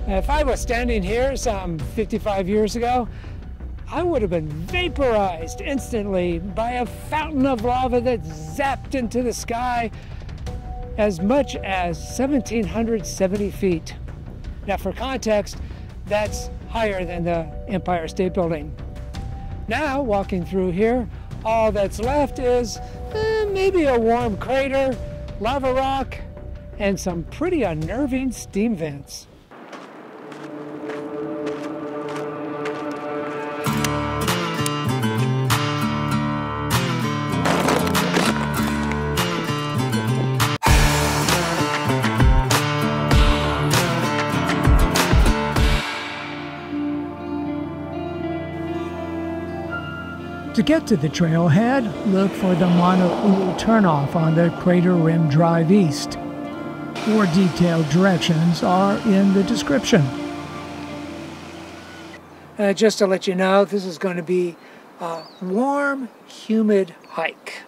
If I was standing here some 55 years ago, I would have been vaporized instantly by a fountain of lava that zapped into the sky as much as 1,770 feet. Now, for context, that's higher than the Empire State Building. Now, walking through here, all that's left is maybe a warm crater, lava rock, and some pretty unnerving steam vents. To get to the trailhead, look for the Mauna Ulu turnoff on the Crater Rim Drive East. More detailed directions are in the description. Just to let you know, this is going to be a warm, humid hike.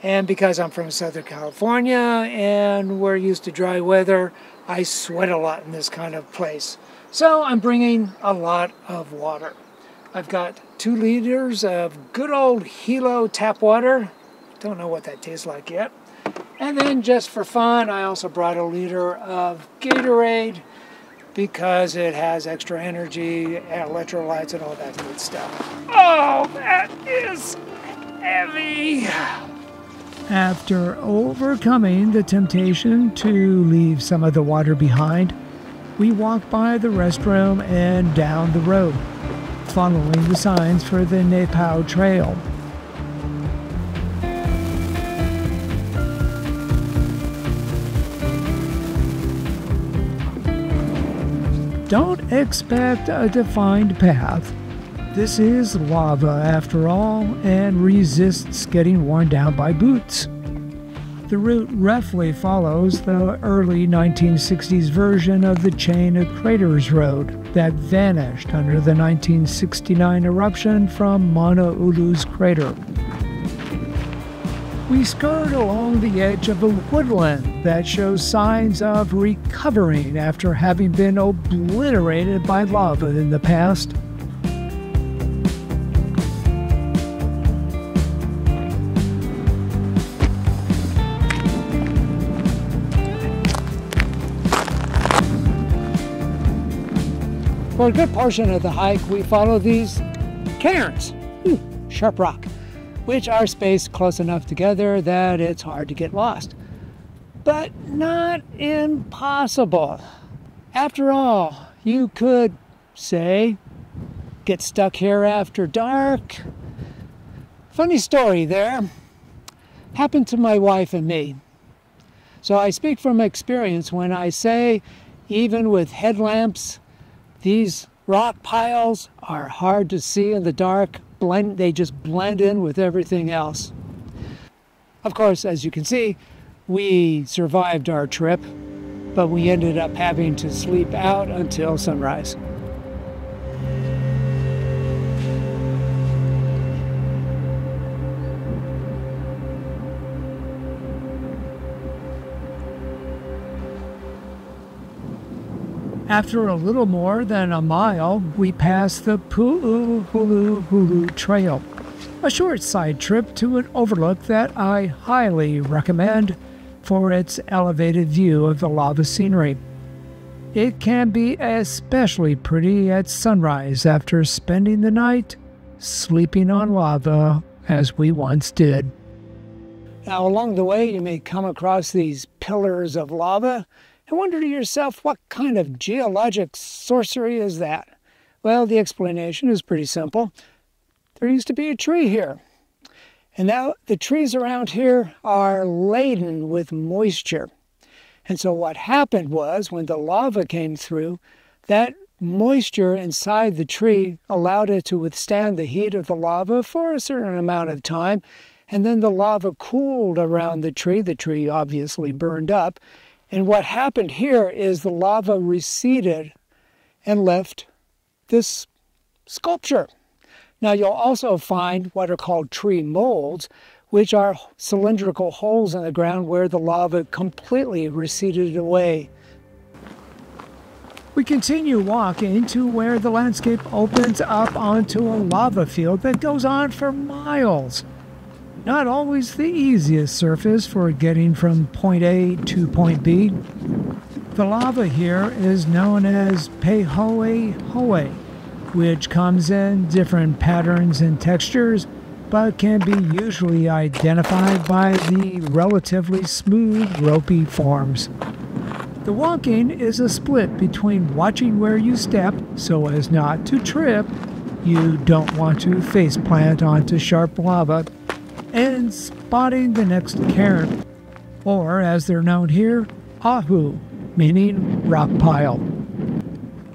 And because I'm from Southern California and we're used to dry weather, I sweat a lot in this kind of place. So I'm bringing a lot of water. I've got 2 liters of good old Hilo tap water. Don't know what that tastes like yet. And then just for fun, I also brought a liter of Gatorade because it has extra energy, electrolytes, and all that good stuff. Oh, that is heavy. After overcoming the temptation to leave some of the water behind, we walk by the restroom and down the road, following the signs for the Nepal Trail. Don't expect a defined path. This is lava after all, and resists getting worn down by boots. The route roughly follows the early 1960s version of the Chain of Craters Road that vanished under the 1969 eruption from Mauna Ulu's crater. We skirt along the edge of a woodland that shows signs of recovering after having been obliterated by lava in the past. For a good portion of the hike, we follow these cairns, sharp rock, which are spaced close enough together that it's hard to get lost. But not impossible. After all, you could, say, get stuck here after dark. Funny story there. Happened to my wife and me. So I speak from experience when I say, even with headlamps, these rock piles are hard to see in the dark. They just blend in with everything else. Of course, as you can see, we survived our trip, but we ended up having to sleep out until sunrise. After a little more than a mile, we pass the Pu'uhuluhulu Trail, a short side trip to an overlook that I highly recommend for its elevated view of the lava scenery. It can be especially pretty at sunrise after spending the night sleeping on lava, as we once did. Now, along the way, you may come across these pillars of lava and wonder to yourself, what kind of geologic sorcery is that? Well, the explanation is pretty simple. There used to be a tree here. And now the trees around here are laden with moisture. And so what happened was, when the lava came through, that moisture inside the tree allowed it to withstand the heat of the lava for a certain amount of time. And then the lava cooled around the tree obviously burned up. And what happened here is the lava receded and left this sculpture. Now, you'll also find what are called tree molds, which are cylindrical holes in the ground where the lava completely receded away. We continue walking to where the landscape opens up onto a lava field that goes on for miles. Not always the easiest surface for getting from point A to point B. The lava here is known as Pahoehoe, which comes in different patterns and textures, but can be usually identified by the relatively smooth, ropey forms. The walking is a split between watching where you step so as not to trip, you don't want to face plant onto sharp lava, and spotting the next cairn, or as they're known here, ahu, meaning rock pile.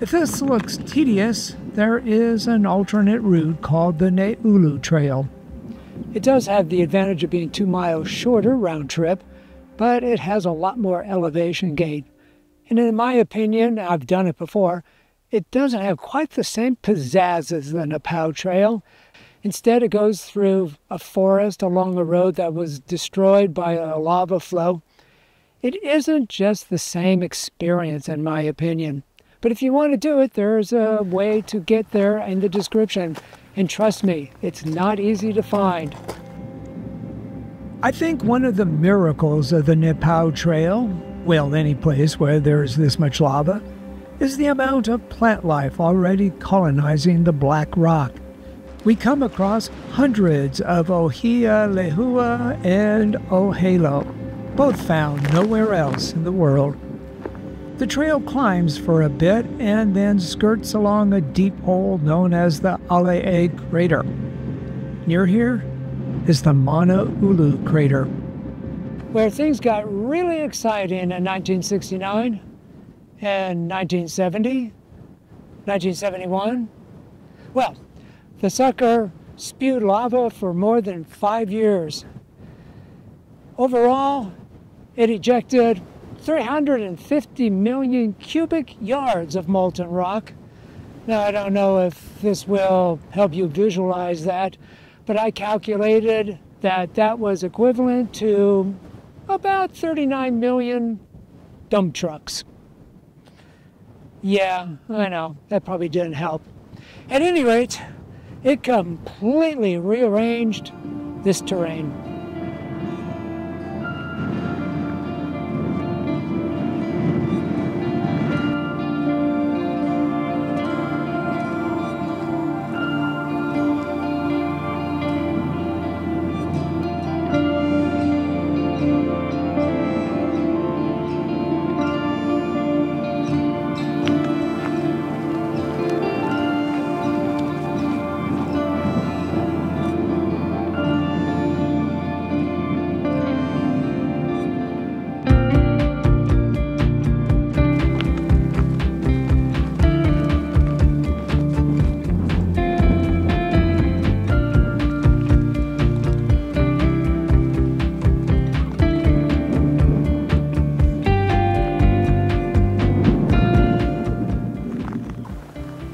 If this looks tedious, there is an alternate route called the Neulu Trail. It does have the advantage of being 2 miles shorter round trip, but it has a lot more elevation gain. And in my opinion, I've done it before, it doesn't have quite the same pizzazz as the Nepal Trail. Instead, it goes through a forest along a road that was destroyed by a lava flow. It isn't just the same experience, in my opinion. But if you want to do it, there's a way to get there in the description. And trust me, it's not easy to find. I think one of the miracles of the Nepal Trail, well, any place where there's this much lava, is the amount of plant life already colonizing the black rock. We come across hundreds of Ohia lehua and ohelo, both found nowhere else in the world. The trail climbs for a bit and then skirts along a deep hole known as the Alea crater. Near here is the Mauna Ulu crater, where things got really exciting in 1969 and 1970, 1971. Well, the sucker spewed lava for more than 5 years. Overall, it ejected 350 million cubic yards of molten rock. Now, I don't know if this will help you visualize that, but I calculated that that was equivalent to about 39 million dump trucks. Yeah, I know, that probably didn't help. At any rate, it completely rearranged this terrain.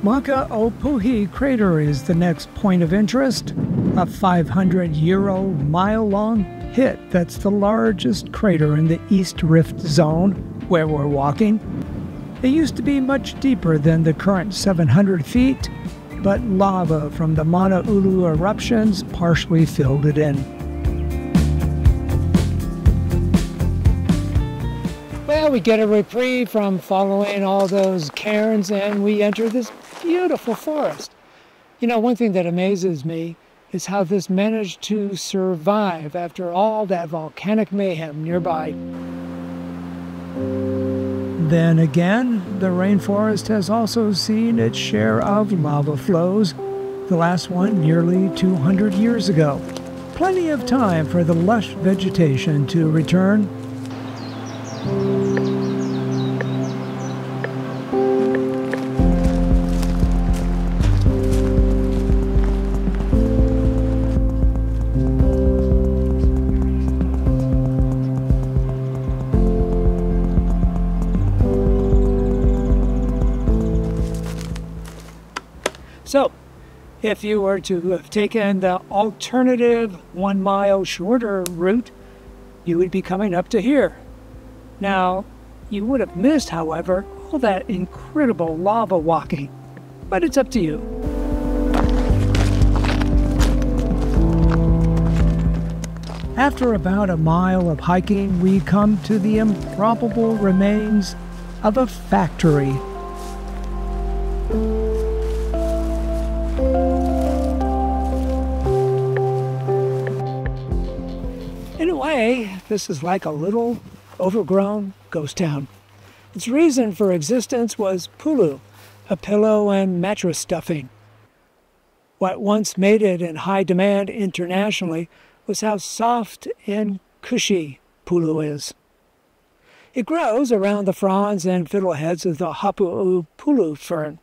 Makaopuhi crater is the next point of interest, a 500-year-old mile-long pit that's the largest crater in the East Rift Zone, where we're walking. It used to be much deeper than the current 700 feet, but lava from the Mauna Ulu eruptions partially filled it in. Well, we get a reprieve from following all those cairns, and we enter this beautiful forest. You know, one thing that amazes me is how this managed to survive after all that volcanic mayhem nearby. Then again, the rainforest has also seen its share of lava flows, the last one nearly 200 years ago. Plenty of time for the lush vegetation to return. So, if you were to have taken the alternative 1 mile shorter route, you would be coming up to here. Now, you would have missed, however, call that incredible lava walking, but it's up to you. After about a mile of hiking, we come to the improbable remains of a factory. In a way, this is like a little overgrown ghost town. Its reason for existence was pulu, a pillow and mattress stuffing. What once made it in high demand internationally was how soft and cushy pulu is. It grows around the fronds and fiddleheads of the Hapu'u pulu fern.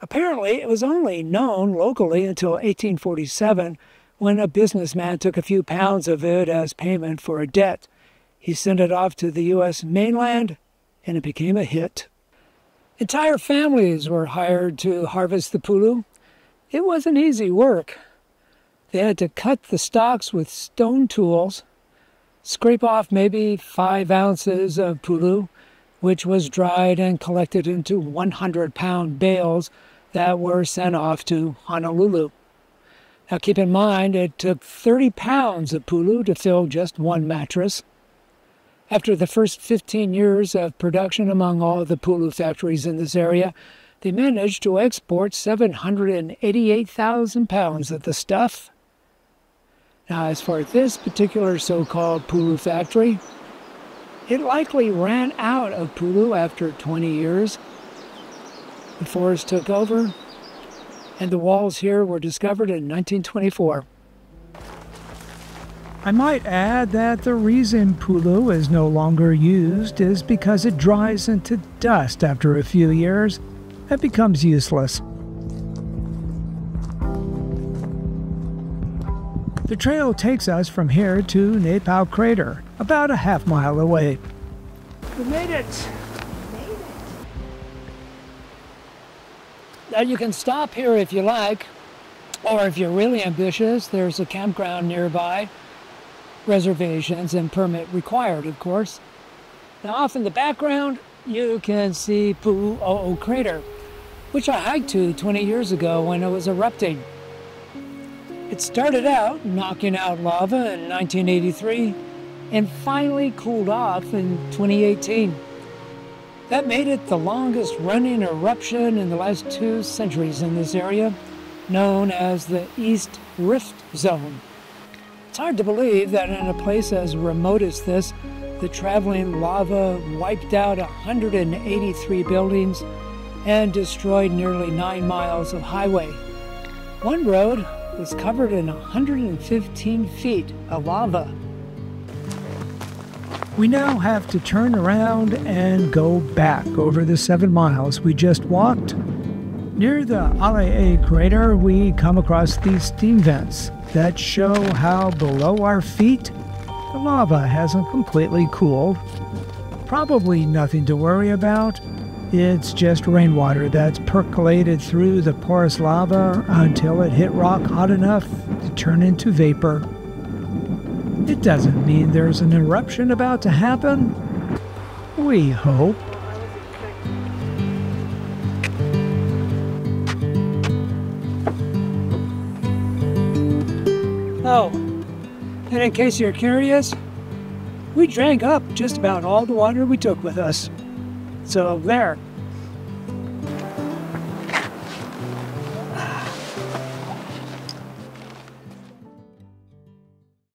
Apparently, it was only known locally until 1847, when a businessman took a few pounds of it as payment for a debt. He sent it off to the U.S. mainland, and it became a hit. Entire families were hired to harvest the pulu. It wasn't easy work. They had to cut the stalks with stone tools, scrape off maybe 5 ounces of pulu, which was dried and collected into 100-pound bales that were sent off to Honolulu. Now keep in mind, it took 30 pounds of pulu to fill just one mattress. After the first 15 years of production among all the pulu factories in this area, they managed to export 788,000 pounds of the stuff. Now, as for this particular so-called pulu factory, it likely ran out of pulu after 20 years. The forest took over, and the walls here were discovered in 1924. I might add that the reason pulu is no longer used is because it dries into dust after a few years and becomes useless. The trail takes us from here to Nepau Crater, about a half-mile away. We made it! Now you can stop here if you like, or if you're really ambitious, there's a campground nearby. Reservations and permit required, of course. Now off in the background, you can see Pu'u'o Crater, which I hiked to 20 years ago when it was erupting. It started out knocking out lava in 1983 and finally cooled off in 2018. That made it the longest running eruption in the last 2 centuries in this area, known as the East Rift Zone. It's hard to believe that in a place as remote as this, the traveling lava wiped out 183 buildings and destroyed nearly 9 miles of highway. One road was covered in 115 feet of lava. We now have to turn around and go back over the 7 miles we just walked. Near the Ala'e crater, we come across these steam vents that show how below our feet, the lava hasn't completely cooled. Probably nothing to worry about. It's just rainwater that's percolated through the porous lava until it hit rock hot enough to turn into vapor. It doesn't mean there's an eruption about to happen. We hope. Oh, and in case you're curious, we drank up just about all the water we took with us. So there,